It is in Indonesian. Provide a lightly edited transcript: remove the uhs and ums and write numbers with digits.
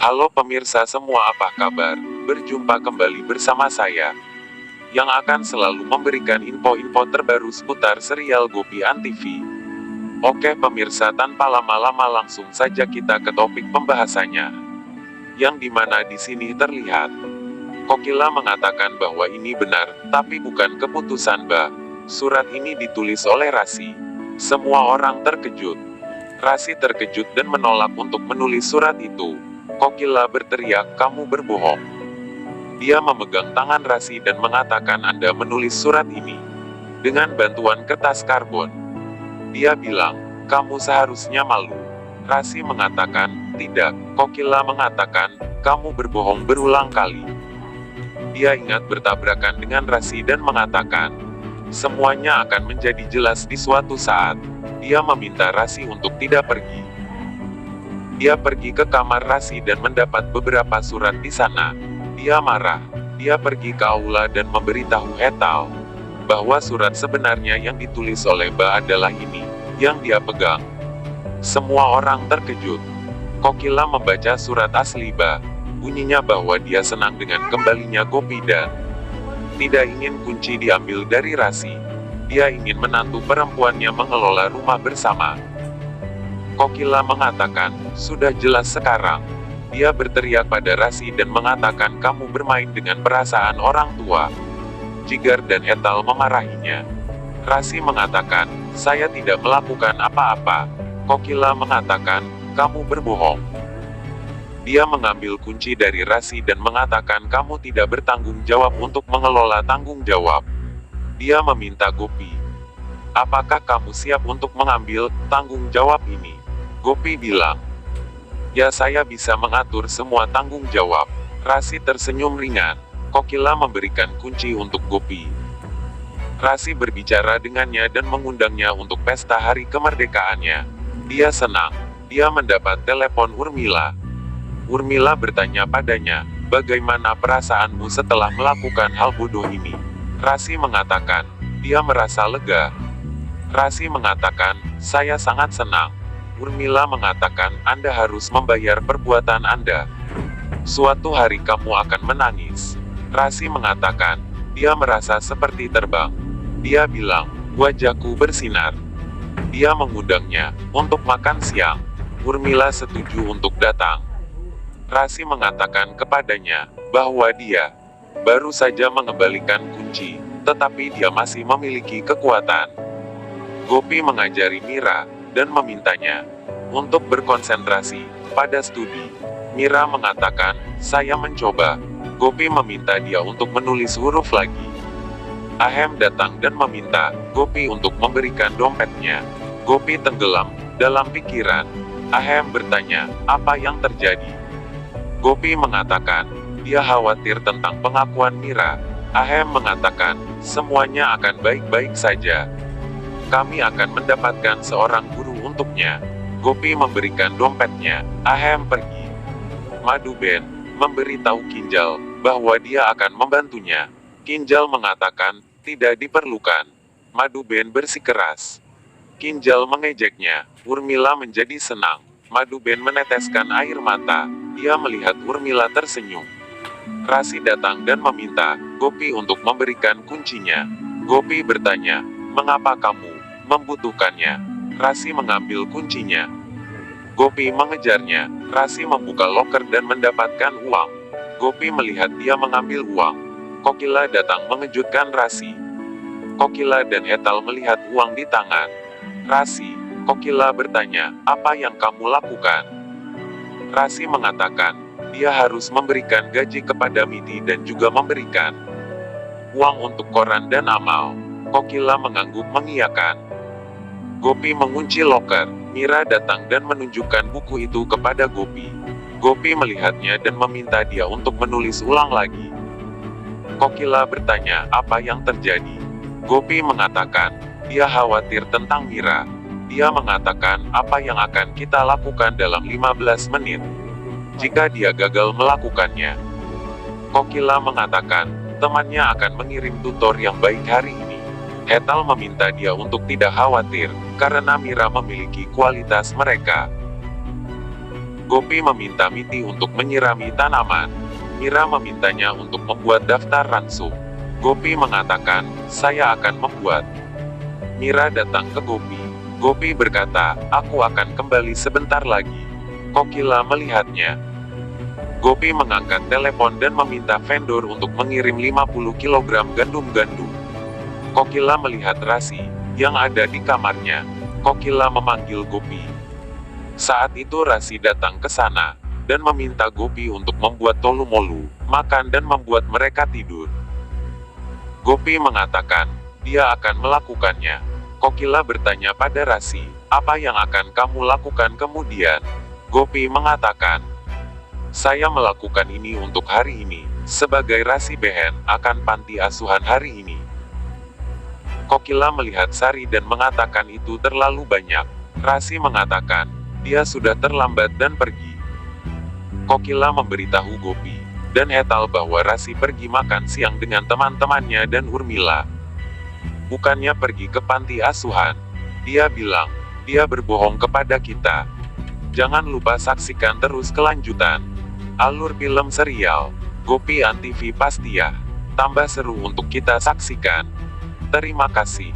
Halo pemirsa semua, apa kabar? Berjumpa kembali bersama saya, yang akan selalu memberikan info-info terbaru seputar serial Gopi Antv. Oke pemirsa, tanpa lama-lama langsung saja kita ke topik pembahasannya. Yang dimana di sini terlihat, Kokila mengatakan bahwa ini benar, tapi bukan keputusan Mbak. Surat ini ditulis oleh Rasi. Semua orang terkejut. Rasi terkejut dan menolak untuk menulis surat itu. Kokila berteriak, "Kamu berbohong." Dia memegang tangan Rasi dan mengatakan, "Anda menulis surat ini dengan bantuan kertas karbon." Dia bilang, "Kamu seharusnya malu." Rasi mengatakan, "Tidak." Kokila mengatakan, "Kamu berbohong berulang kali." Dia ingat bertabrakan dengan Rasi dan mengatakan, "Semuanya akan menjadi jelas di suatu saat." Dia meminta Rasi untuk tidak pergi. Dia pergi ke kamar Rasi dan mendapat beberapa surat di sana. Dia marah. Dia pergi ke aula dan memberitahu Hetal bahwa surat sebenarnya yang ditulis oleh Ba adalah ini, yang dia pegang. Semua orang terkejut. Kokila membaca surat asli Ba. Bunyinya bahwa dia senang dengan kembalinya Gopi dan tidak ingin kunci diambil dari Rasi. Dia ingin menantu perempuannya mengelola rumah bersama. Kokila mengatakan, "Sudah jelas sekarang." Dia berteriak pada Rasi dan mengatakan, "Kamu bermain dengan perasaan orang tua." Jigar dan Hetal memarahinya. Rasi mengatakan, "Saya tidak melakukan apa-apa." Kokila mengatakan, "Kamu berbohong." Dia mengambil kunci dari Rasi dan mengatakan, "Kamu tidak bertanggung jawab untuk mengelola tanggung jawab." Dia meminta Gopi, "Apakah kamu siap untuk mengambil tanggung jawab ini?" Gopi bilang, "Ya, saya bisa mengatur semua tanggung jawab." Rasi tersenyum ringan. Kokila memberikan kunci untuk Gopi. Rasi berbicara dengannya dan mengundangnya untuk pesta hari kemerdekaannya. Dia senang. Dia mendapat telepon Urmila. Urmila bertanya padanya, "Bagaimana perasaanmu setelah melakukan hal bodoh ini?" Rasi mengatakan, dia merasa lega. Rasi mengatakan, "Saya sangat senang." Urmila mengatakan, "Anda harus membayar perbuatan Anda. Suatu hari kamu akan menangis." Rasi mengatakan, dia merasa seperti terbang. Dia bilang, "Wajahku bersinar." Dia mengundangnya untuk makan siang. Urmila setuju untuk datang. Rasi mengatakan kepadanya bahwa dia baru saja mengembalikan kunci, tetapi dia masih memiliki kekuatan. Gopi mengajari Mira dan memintanya untuk berkonsentrasi pada studi. Mira mengatakan, "Saya mencoba." Gopi meminta dia untuk menulis huruf lagi. Ahem datang dan meminta Gopi untuk memberikan dompetnya. Gopi tenggelam dalam pikiran. Ahem bertanya, "Apa yang terjadi?" Gopi mengatakan, dia khawatir tentang pengakuan Mira. Ahem mengatakan, "Semuanya akan baik-baik saja. Kami akan mendapatkan seorang guru untuknya." Gopi memberikan dompetnya. Ahem pergi. Maduben memberitahu Kinjal bahwa dia akan membantunya. Kinjal mengatakan, "Tidak diperlukan." Maduben bersikeras. Kinjal mengejeknya. Urmila menjadi senang. Maduben meneteskan air mata. Dia melihat Urmila tersenyum. Rasi datang dan meminta Gopi untuk memberikan kuncinya. Gopi bertanya, "Mengapa kamu membutuhkannya?" Rasi mengambil kuncinya. Gopi mengejarnya. Rasi membuka loker dan mendapatkan uang. Gopi melihat dia mengambil uang. Kokila datang mengejutkan Rasi. Kokila dan Hetal melihat uang di tangan Rasi. Kokila bertanya, "Apa yang kamu lakukan?" Rasi mengatakan, dia harus memberikan gaji kepada Miti dan juga memberikan uang untuk koran dan amal. Kokila mengangguk mengiyakan. Gopi mengunci loker. Mira datang dan menunjukkan buku itu kepada Gopi. Gopi melihatnya dan meminta dia untuk menulis ulang lagi. Kokila bertanya, "Apa yang terjadi?" Gopi mengatakan, dia khawatir tentang Mira. Dia mengatakan, "Apa yang akan kita lakukan dalam 15 menit jika dia gagal melakukannya?" Kokila mengatakan, temannya akan mengirim tutor yang baik hari ini. Hetal meminta dia untuk tidak khawatir, karena Mira memiliki kualitas mereka. Gopi meminta Miti untuk menyirami tanaman. Mira memintanya untuk membuat daftar ransum. Gopi mengatakan, saya akan membuat. Mira datang ke Gopi. Gopi berkata, aku akan kembali sebentar lagi. Kokila melihatnya. Gopi mengangkat telepon dan meminta vendor untuk mengirim 50 kg gandum-gandum. Kokila melihat Rasi, yang ada di kamarnya. Kokila memanggil Gopi. Saat itu Rasi datang ke sana, dan meminta Gopi untuk membuat tolu-molu, makan dan membuat mereka tidur. Gopi mengatakan, dia akan melakukannya. Kokila bertanya pada Rasi, apa yang akan kamu lakukan kemudian? Gopi mengatakan, saya melakukan ini untuk hari ini, sebagai Rasi Behen, akan panti asuhan hari ini. Kokila melihat Sari dan mengatakan itu terlalu banyak. Rasi mengatakan, dia sudah terlambat dan pergi. Kokila memberitahu Gopi dan Hetal bahwa Rasi pergi makan siang dengan teman-temannya dan Urmila. Bukannya pergi ke panti asuhan. Dia bilang, dia berbohong kepada kita. Jangan lupa saksikan terus kelanjutan alur film serial Gopi Antv Pastia. Tambah seru untuk kita saksikan. Terima kasih.